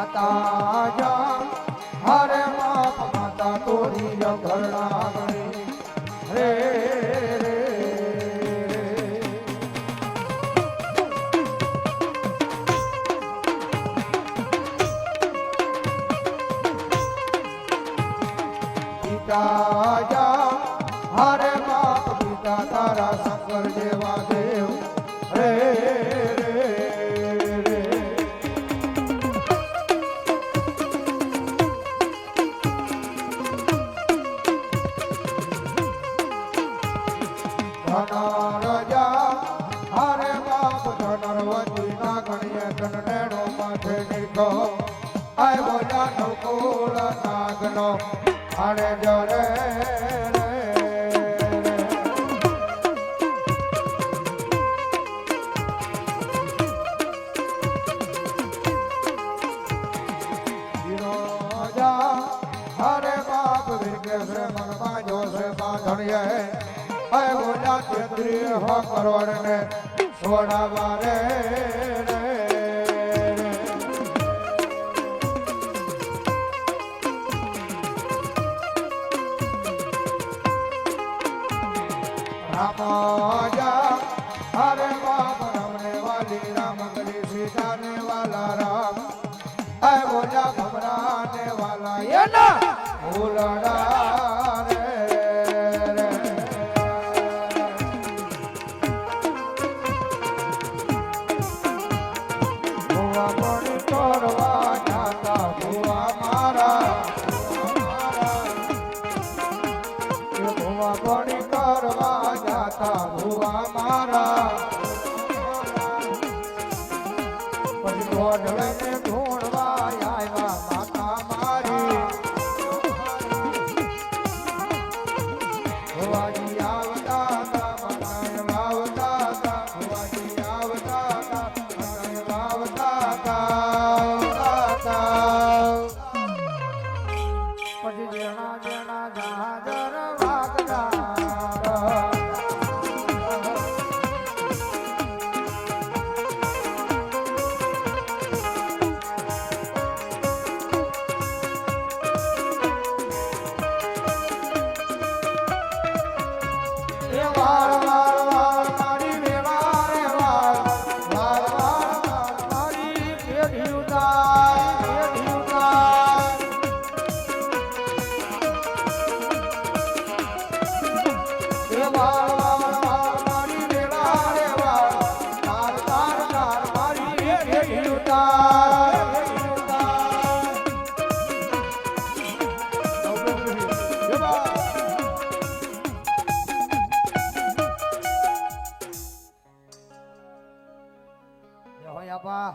માતા જા હરે બાપ માતા તોરી ઘરડા ગણી રે રે પિતા જા હરે બાપ પિતા તારા શંકર જેવા દેવ રે ધનરજા હરે બાપ ધનરવતી ના ગણીએ ધનનેડો માથે નીકળો આય બોલા નવકુળ નાગનો આને જરે હરે બાપ વિરકે સે મનમાં જો સે બાંધણીએ હે બોલા તેત્રી હો કરોડ ને છોડાવા રે રામાજા હરે બાપ રમને વાલી રામ ગલી સીતાને વાલા રામ હે બોલા ભમરાને વાલા એના ભૂલડા રે ભુવા મણી કરવા જાતા ભુવા મારા ભુવા મણી કરવા જાતા ભુવા મારા પછી ગોઢળને ઢૂંઢવા આવ્યા માતા મારી ભુવાજી આવતા હતા માતાએ લાવતા હતા ભુવાજી આવતા હતા માતાએ લાવતા હતા પછી જેણા જેણા જહાજર વાગતા વાર વાર વાર મારી વેલા રે વાર વાર વાર વાર મારી પેઢી ઉતાર પેઢી ઉતાર વાર વાર વાર મારી વેલા રે વાર વાર વાર વાર મારી પેઢી ઉતાર પેઢી ઉતાર આપા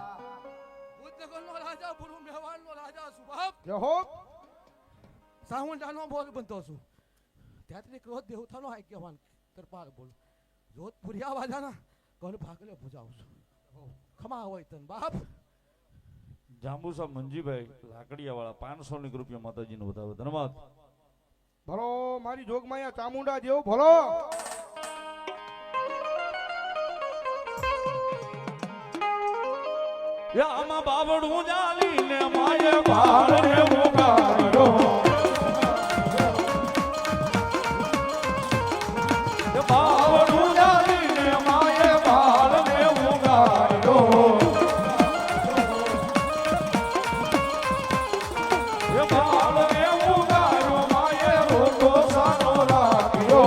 ઉદ્દગલનો રાજા પૂર્વ મેવાડનો રાજા સુભાગ જય હો સાવંડાનો બોલ બનતો છું ત્યાંથી ક્રોધ દેવતાનો આગ્યવાન કૃપાલ બોલ જોધપુરિયા વાજાના કોને ભાગલે પૂજાવું છું ખમા હોય તન બાપ જાંબુસા મંજીભાઈ લાકડિયા વાળા 500 રૂપિયા માતાજીનો બતાવો ધન્યવાદ ભલો મારી જોગમાયા ચામુંડા દેવ ભલો આમાં બાવડું જાલીને માયે ભાળ રે ઉગાડો બાવડું જાલીને માયે ભાળ રે ઉગાડો ભાળ રે ઉગાડો માયે રોટો સાનો રાખ્યો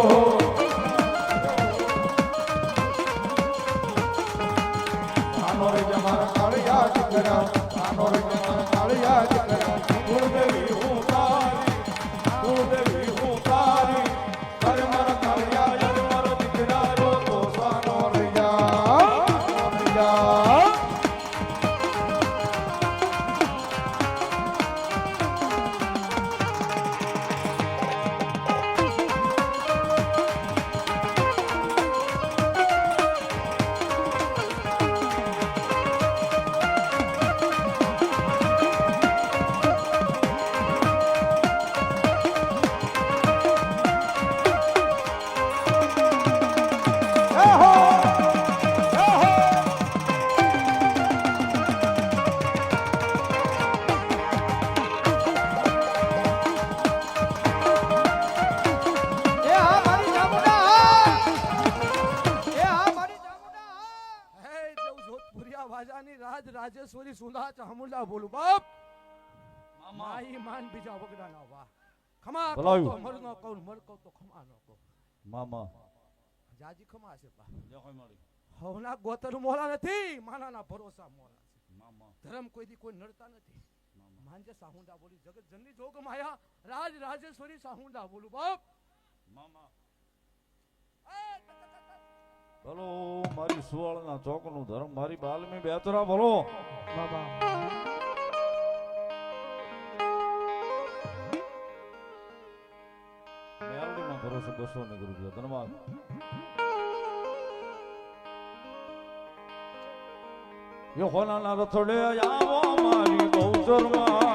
આનો રે જમારા કાળિયા ચકરા આનો રે જમારા કાળિયા ચકરા ગુરુદેવી હું તારી રાજેશ્વરી સુંદા ચામુંડા બોલું બાપ મામા માઈ માન બીજા વગડા ના વાહ ખમા કહું બોલાવ્યું. તો મર ન કહું મર કહું તો ખમા ન કહું મામા જાજી ખમા છે બા જો કોઈ મળી હવના ગોતર મોળા નથી માનાના ભરોસા મોળા છે મામા ધર્મ કોઈ દી કોઈ નડતા નથી મામા માંજે સાહુંડા બોલી જગત જનની જોગ માયા રાજેશ્વરી સાહુંડા બોલું બાપ મામા બોલો મારી સુવાળના ચોકનું ધર્મ મારી બાલમી બેતરા બોલો બાબા મેરડીમાં ભરોસો 200 ને રૂપિયા ધન્યવાદ યોહાના રથડે આવો મારી બહુચરમાં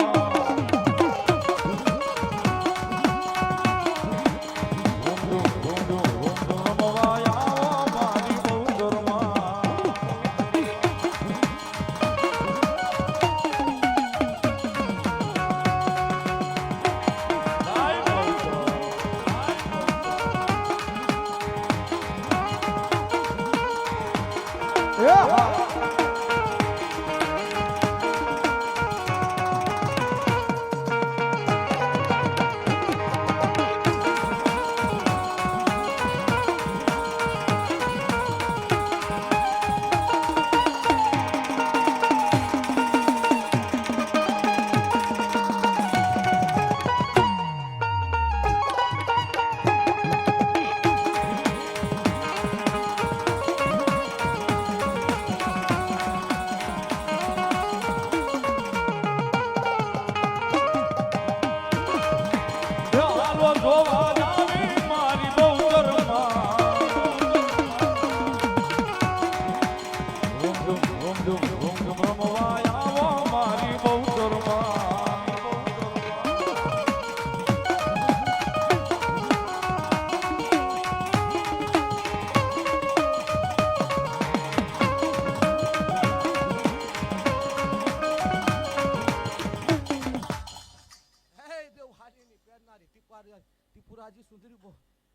ટીપુરાજી સુંદરી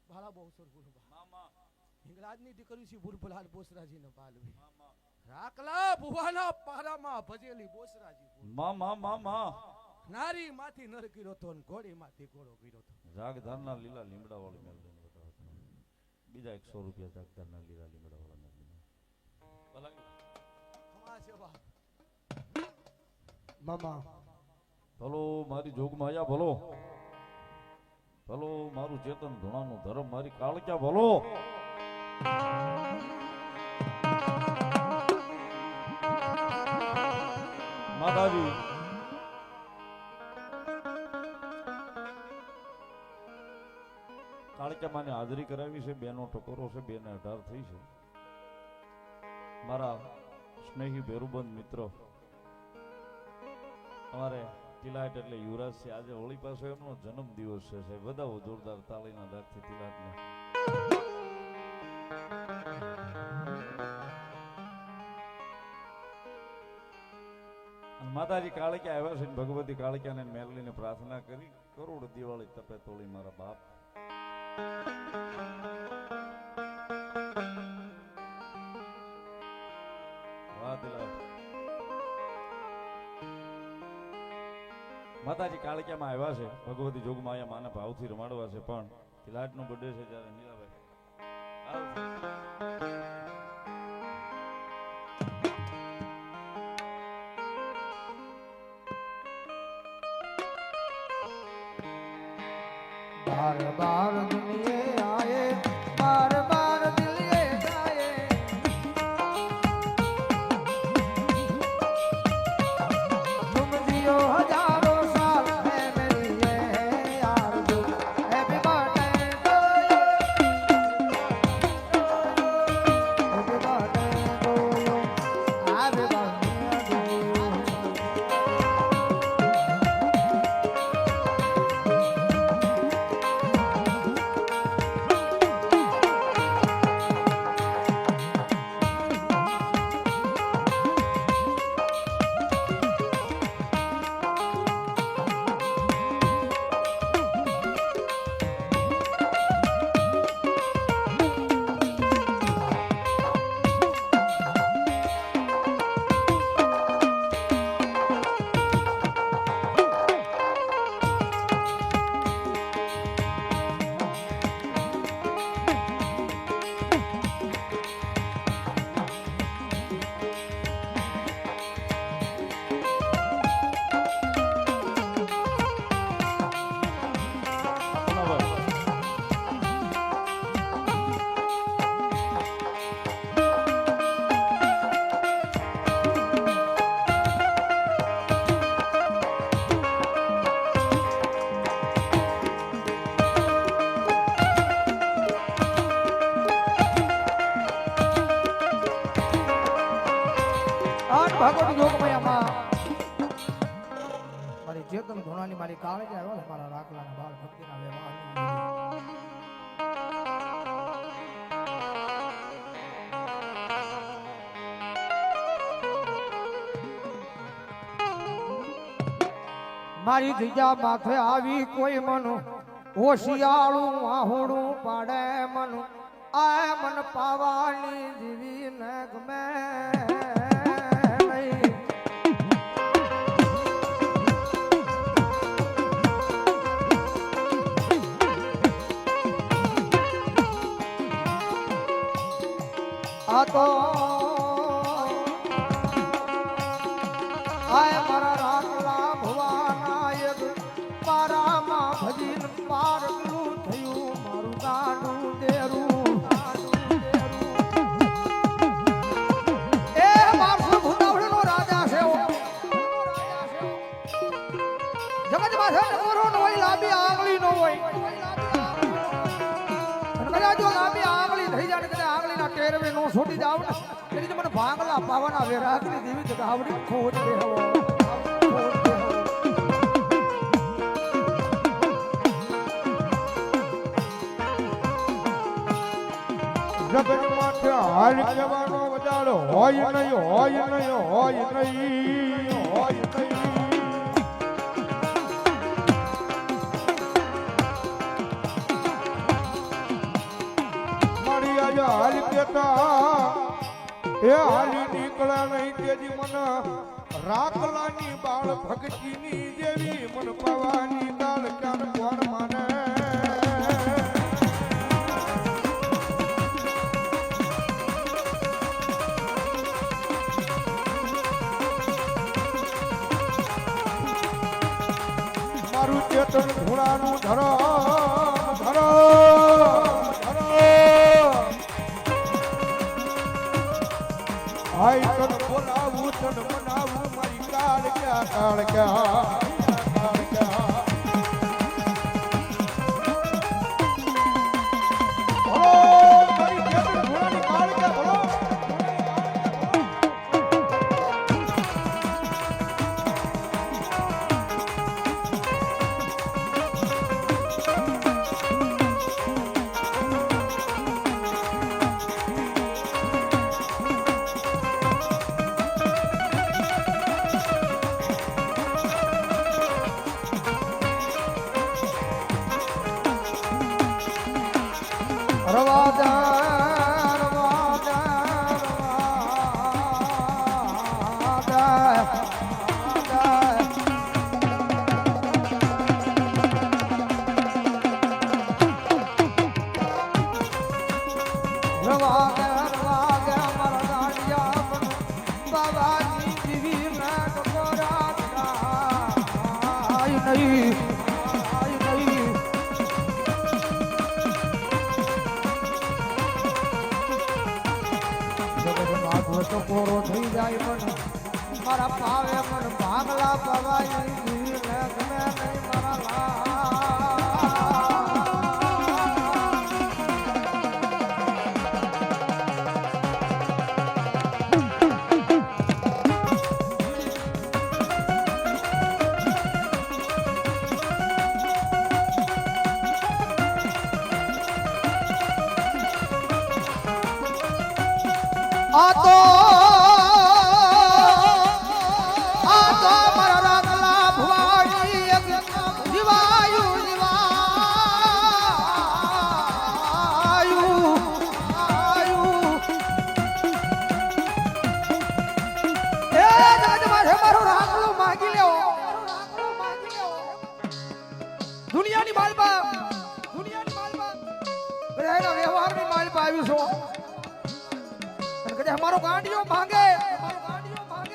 ભાળા બહુસર બોલું બા હિંગરાજની દીકરી છે બુરબલાલ બોસરાજી ને બાલવી રાખલા ભુવાના પારામાં ભજેલી બોસરાજી મામા નારી માંથી નર ગીરો તો ઘોડી માંથી ઘોડો ગીરો તો જાગધારના લીલા લીમડા વાળી મેલડીને બતાવો બીજા 100 રૂપિયા જાગધારના લીલા લીમડા વાળા મેલડીને ખમા છે બા મામા ભલો મારી જોગમાયા ભલો ભલો મારું ચેતન ધૂણાનું ધર્મ મારી કાળક્યા ભલો માતાજી કાળક્યા માને હાજરી કરાવી છે બેનો ટકોરો છે 2 ને 18 થઈ છે મારા સ્નેહી ભેરુબંધ મિત્રો અમારે તિલાટ એટલે યુવરાજ છે આજે હોળી પાસે એમનો જન્મ દિવસ છે સાહેબ બધા જોરદાર તાળીના દાગથી તિલાટને માતાજી કાળક્યા આવ્યા છે ભગવતી કાળક્યાને મેલડીને પ્રાર્થના કરી કરોડ દિવાળી તપે તોળી મારા બાપ વાહ તિલાટ માતાજી કાળક્યામાં આવ્યા છે ભગવતી જોગમાયા માના ભાવથી રમાડવા છે પણ તિલાટનો બર્થડે છે જ્યારે નીલાભાઈ बार बार दुनिये आए बार बार दिल ये गाए तुम जियो हजारों साल है मेरी ये आरज़ू happy birthday to you happy birthday to you happy birthday to you ભાગવત જોગમયામાં મારી ચેતન ધોણાની મારી કાળે કે આવ્યો ને મારા રાખલાના બાળ ભક્તિના વ્યવહાર મારી ધીજા માથે આવી કોઈ મનું હોશિયાળું આહુડું પાડે મનું આ મન પાવાની જીવી ન ગમે નહીં. આ તો આય મારા રાખલા ભવાના એક પારામાં ભજીન પારકલું થયું મારું ગાડું દેરું એ બાપુ ભૂતાવળનો રાજા છે જગતમાં છે નગરો નો હોય લાંબી આંગળી નો હોય કદાચ જો લાંબી આંગળી થઈ જાય કદાચ આંગળીના ટેરવે નો છોડી જાવ ને એટલે મને ભાંગલા પાવાના વેરાગની દેવી જગાવડી ખોટ દેવો જગત માટે હાલ કહેવાનો વજાળ હોય નહીં હોય નહીં હોય નહીં હોય નહીં. મારી આજે હાલ કેતા એ હાલી નીકળ્યા નહીં તેજી મન રાખલાની બાળ ભક્તિની જેવી મન પાવાની દાળ ચાર કોણ માને. મારું ચેતન ઘોડાનું ધરમ હાય તન બોલાવું તન મનાવું મારી કાળ ક્યાં કાળ ક્યાં કોરો થઈ જાય પણ મારા પાવે મન ભાગલા પવાય નહીં મારા આ તો મારા રાખલા ભવાઈ જીવાયું એ જગતમાં મારો રાખલો માંગી લેવો દુનિયાની માલપા બધાના વ્યવહારની માલપા આવ્યું છો हमारो गांडियो मांगे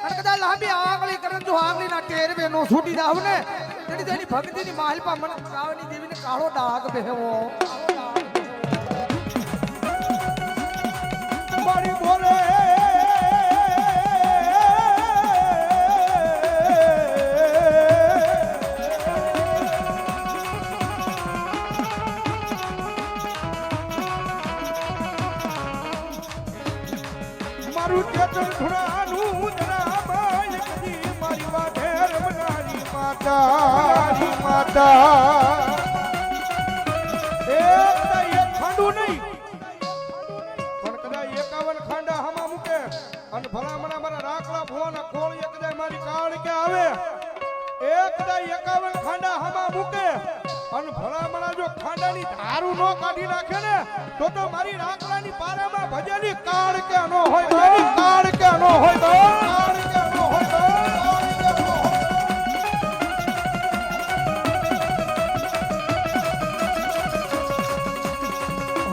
અને કદા લાંબી આંગળી કરન જો આંગળીના ટેરવે નો છૂટી જાવ ને તેની તેની ભક્તિની માલપા મન કાવની દેવીને કાળો ડાઘ બેહવો મારી બોલે મારું ચેતન ઘોડાનું ધરામ માતા માતા એક ખાંડું નહીં પણ કદાચ 51 ખાંડા હમા મૂકે અને ભલામણા મારા રાખલા ભુવાના કોળ એક કદાચ મારી કાળ કે આવે એક કદાચ 51 ખાંડા હમા મૂકે અને ભલામણા જો ખાંડાની ધારું નો કાઢી નાખે ને તો મારી રાખલાની પારામાં ભજેલી કાળ કે નો હોય કાળ કે નો હોય કાળ કે નો હોય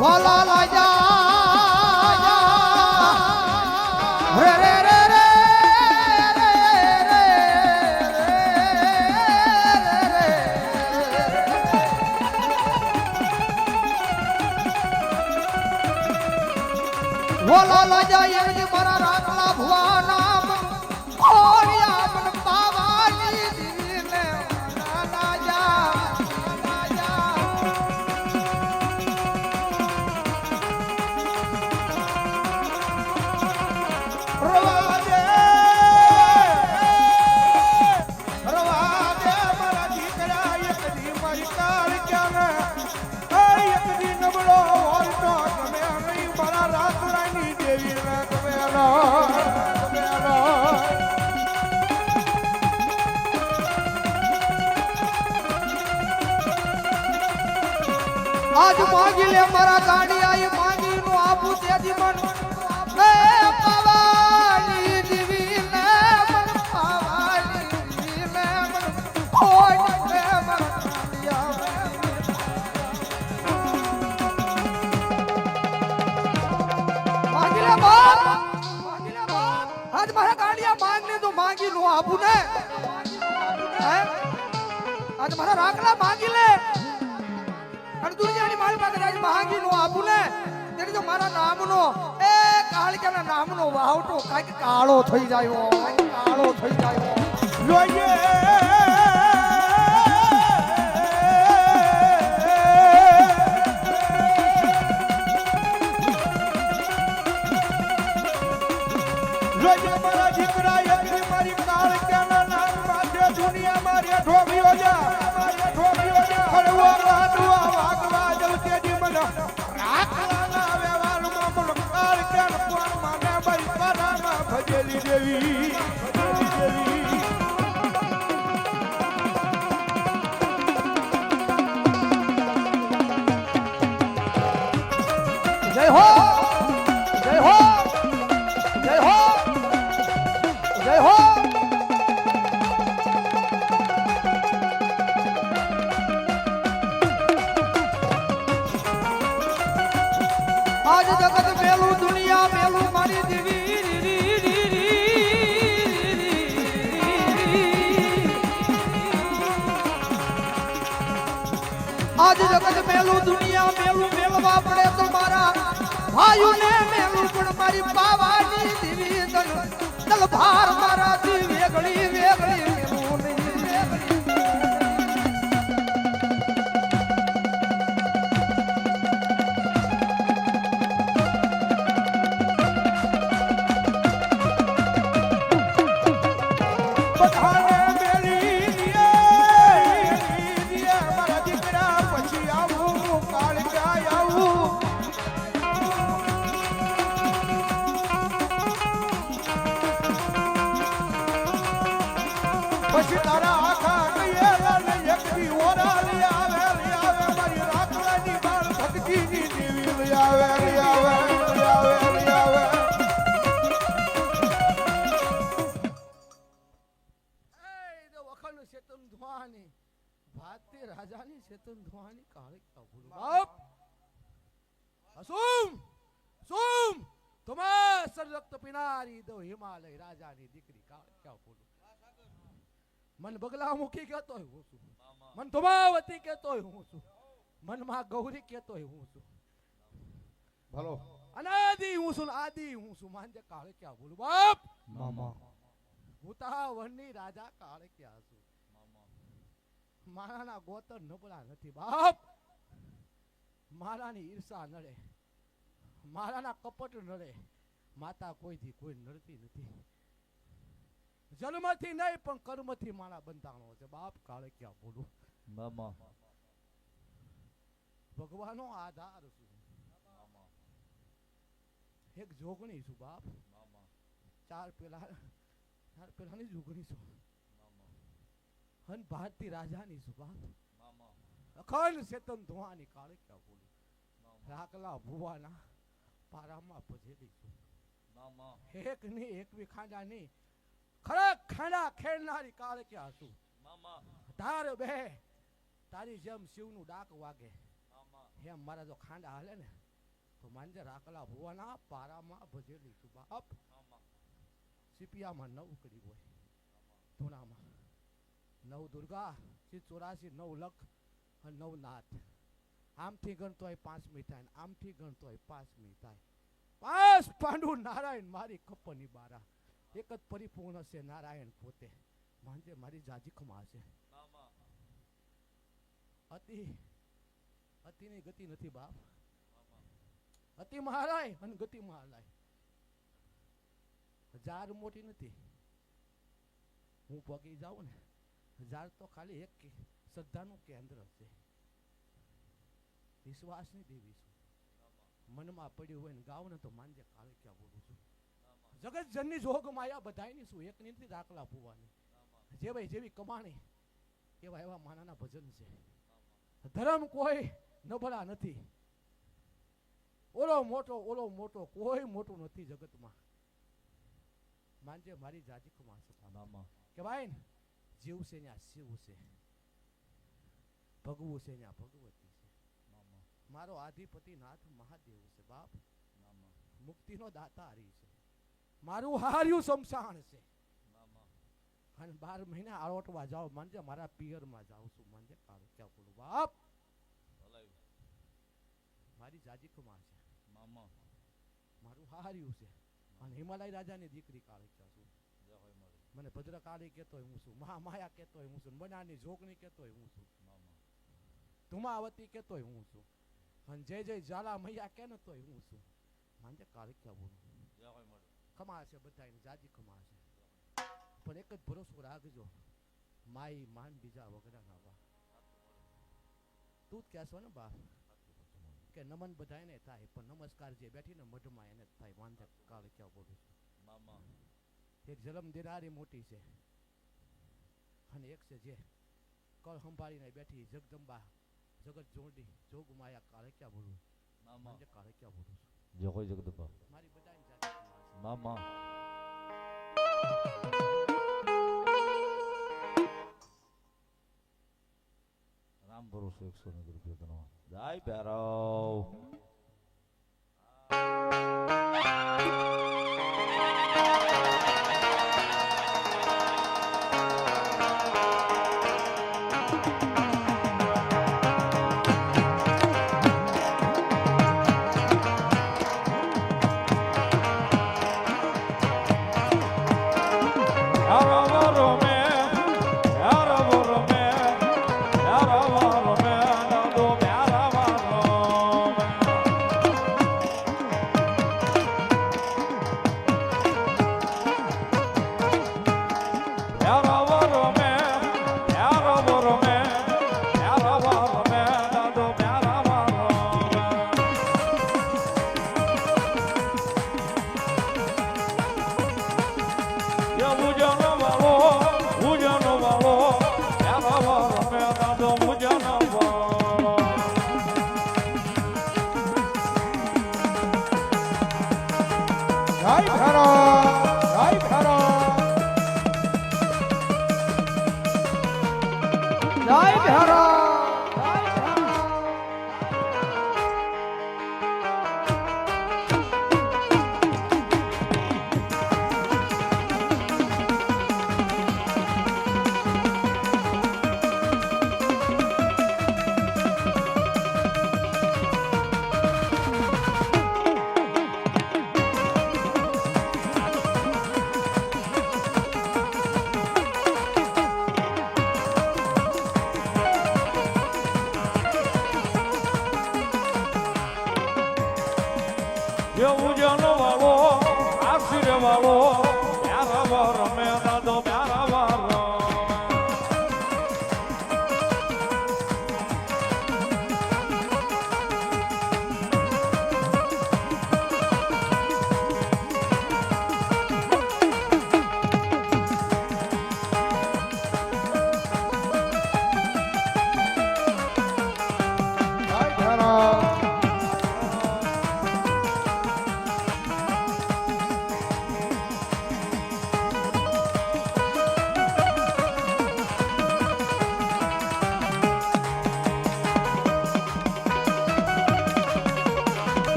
વાલા લાજા રે રે રે રે વાલા લાજા એવી મારા રાખલા ભુવા નામ ઓરિયા મન પાવાની દીને વાલા લાજા આજ માંગી લે મારા ગાડિયા એ માંગી નું આપું તેજી મન એ પાવાની દીવી ને મન પાવાની દીવી ને મન કોઈ ને મન ગાડિયા માંગી લે બાપ આજ મારા ગાડિયા માંગને તો માંગી નું આપું ને હે આજ મારા રાખલા માંગી લે અને દુનિયાની મારી પાસે આજ માંગી નો આપું ને તેની તો મારા નામનો એ કાળિકાના નામનો વાવટો કાંઈક કાળો થઈ જાય કાંઈક કાળો થઈ જાય જોઈએ જોઈએ મારા દીકરા એકની મારી કાળિકાના નામ માટે દુનિયા મારી ઢોબીઓ જા મારી ઢોબીઓ જા હળવા રાડવા વાગવા જલકેજી મને રાખલાના વ્યવહારમાં મને કાળિકાના કોણ માને મારી પારામાં ભજેલી દેવી જય હો જય હો જય હો જય હો આજ જગત મેલું દુનિયા મેલું મારી દીવી આજ જગત મેલું દુનિયા મેલું મેલવા પડે તો મારા ભાઈઓને મેલું પણ મારી પાવાની દીવી દલ ભાર મારાથી વેગળી વેગળી મેલું નહીં વેગળી બધાને મેલી દિયે મારા દીકરા પછી આવું કાળિકા આવું પછી તારા આખા કૈયેલા ને એકથી ઓરાલી આવે મારી રાખલાની બાળ ભક્તિની દેવી આવે વખણ ચેતન ધ્વાની ભારતીય રાજાની ચેતન ધ્વાની કાળિકા ભૂલ બાપ અસુમ સુમ તમે સરરક્ત પિનારી દો હિમાલય રાજાની દીકરી કાળિકા ભૂલ મન બગલા મુખી કહેતો હું છું મન ધુમાવતી કહેતો હું છું મન માં ગૌરી કહેતો હું છું ભલો અનાદિ હું છું આદિ હું છું માંજે કાળિકા ભૂલ બાપ મામા ભૂતાવરની રાજા કાળિકા છું મારાના ગોતર નબળા નથી બાપ મારાની ઈર્ષા નડે મારાના કપટ નડે માતા કોઈથી કોઈ નડતી નથી જન્મથી નહીં પણ કર્મથી માણા બંધાણો છે બાપ કાળે ક્યાં બોલું મામા ભગવાનનો આધાર છું મામા એક જોગણી છું બાપ મામા ચાર પેલાની જોગણી છું મામા હન ભારતી રાજાની છું બાપ મામા અખંડ ચેતન ધોવાની કાળે ક્યાં બોલું મામા રાખલા ભુવાના પારામાં ભજેલી છું મામા એક ની એકવી ખાંડા ની ખડક ખાંડા ખેડનારી કાળે ક્યાં છું મામા ધાર બે તારી જેમ શિવનું ડાક વાગે મામા એમ મારા જો ખાંડા હાલે ને તો માનજે રાખલા ભુવાના પારામાં ભજેલી છું બાપ મામા સીપિયામાં 9 કરી હોય ધૂણામાં 9 દુર્ગા 84 9 લખ અને 9 નાથ આમથી ગણતો હોય 5મી થાય આમથી ગણતો હોય 5મી થાય 5 પાંડુ નારાયણ મારી કપની બારા એક જ પરિપૂર્ણ છે નારાયણ પોતે માનજે મારી જાજી ખમા છે મામા અતિની ગતિ નથી બાપ અતિ મહારાય અને ગતિ મહારાય હજાર મોટી નથી હું પગી જાઉં ને હજાર તો ખાલી એક શ્રદ્ધાનું કેન્દ્ર છે વિશ્વાસની દેવી છું મનમાં પડ્યું હોય ને ગાવ ને તો માનજે કાલે ક્યાં બોલું છું જગત જનની જોગ માયા બધાયની છું એકની નથી દાખલા ભુવાની જેવી કમાણી એવા માનાના ભજન છે ધર્મ કોઈ નબળા નથી ઓલો મોટો કોઈ મોટું નથી જગતમાં માનજે મારી જાજી કમા છે મામા કે ભાઈ જીવ છે ત્યાં શિવ છે ભગવું છે ત્યાં ભગવતી છે મામા મારો આધિપતિ નાથ મહાદેવ છે બાપ મામા મુક્તિનો દાતા હરી છે મારું હાર્યું શમશાન છે મામા અને 12 મહિના આરોટવા જાઓ માનજે મારા પિયરમાં જાઉં છું માનજે કાળું ક્યાં બોલું બાપ ભલાઈ મારી જાજી કમા છે મામા મારું હાર્યું છે અને હિમાલય રાજાની દીકરી કાળી ક્યાં છું જય હોય મારી મને ભદ્રકાળી કહેતો હું છું મહામાયા કહેતો હું છું બનાની જોગણી કહેતો હું છું મામા ધુમાવતી કહેતો હું છું અને જય જય જ્વાલા મૈયા કે ને તોય હું છું માનજે કાળી ક્યાં બોલું જય હોય મારી ખમા છે બધાની જાજી ખમા છે પણ એક જ ભરોસો રાખજો માઈ માન બીજા વગડાના વા તું જ કહેશો ને બા કે નમન બધાને થાય પણ નમસ્કાર જે બેઠીને મઢમાં એને જ થાય માનજે કાળી ક્યાં બોલું છું મામા એક જલમ દેનારી મોટી છે અને એક છે જે કળ સંભાળીને બેઠી જગદંબા જગત જોડી જોગ માયા કાળે ક્યાં બોલું મામા માનજે કાળે ક્યાં બોલું છું જય હોય જગદંબા મારી બધાની જાતિ મામા રામ ભરોસે 100 રૂપિયા તનો જય ભૈરવ વાળો આશીર્વાદ વાળો બ્યારાવો રમે દાદો બ્યારાવો રમે. ભાઈ ધારા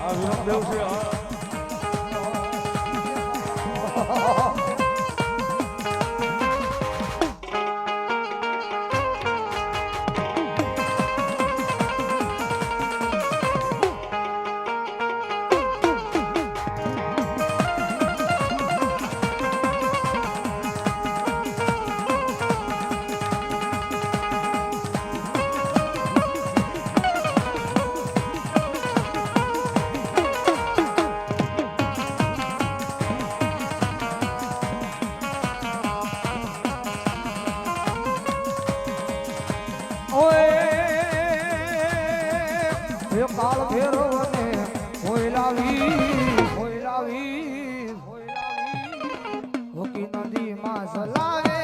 આ વિરમદેવ છે આ. કાલ ભેરવને હોયલાવી હોકી નદીમાં સલાવે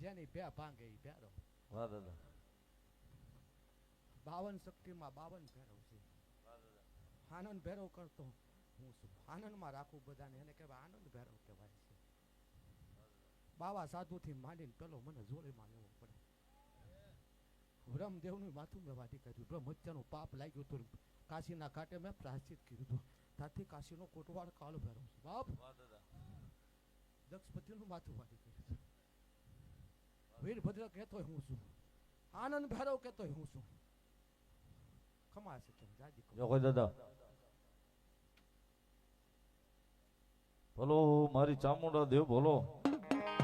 જેની બે ભાંગે ઈ ભેરો વાહ દાદા. 52 શક્તિમાં 52 ભેરવ છે. આનંદ ભેરવ કરતો હું છું. આનંદમાં રાખું બધાને, એને કહેવાય આનંદ ભેરવ કહેવાય છે. બાવા સાધુથી માંડીને પેલો મને જોડીમાં લેવો પડે. બ્રહ્મદેવનું માથું મેં વાટી કાઢ્યું. બ્રહ્મહત્યાનું પાપ લાગ્યું હતું. કાશીના ઘાટે મેં પ્રાયશ્ચિત કર્યું હતું. ત્યાંથી કાશીનો કોટવાડ કાળ ભેરવ છે. બાપ દક્ષપતિનું માથું વાટી કર્યું હતું. વીરભદ્ર કહેતોય હું છું. આનંદ ભૈરવ કહેતોય હું છું. ખમા છે કેમ જાજી જો કોઈ દાદા બોલો મારી ચામુંડા દેવ બોલો.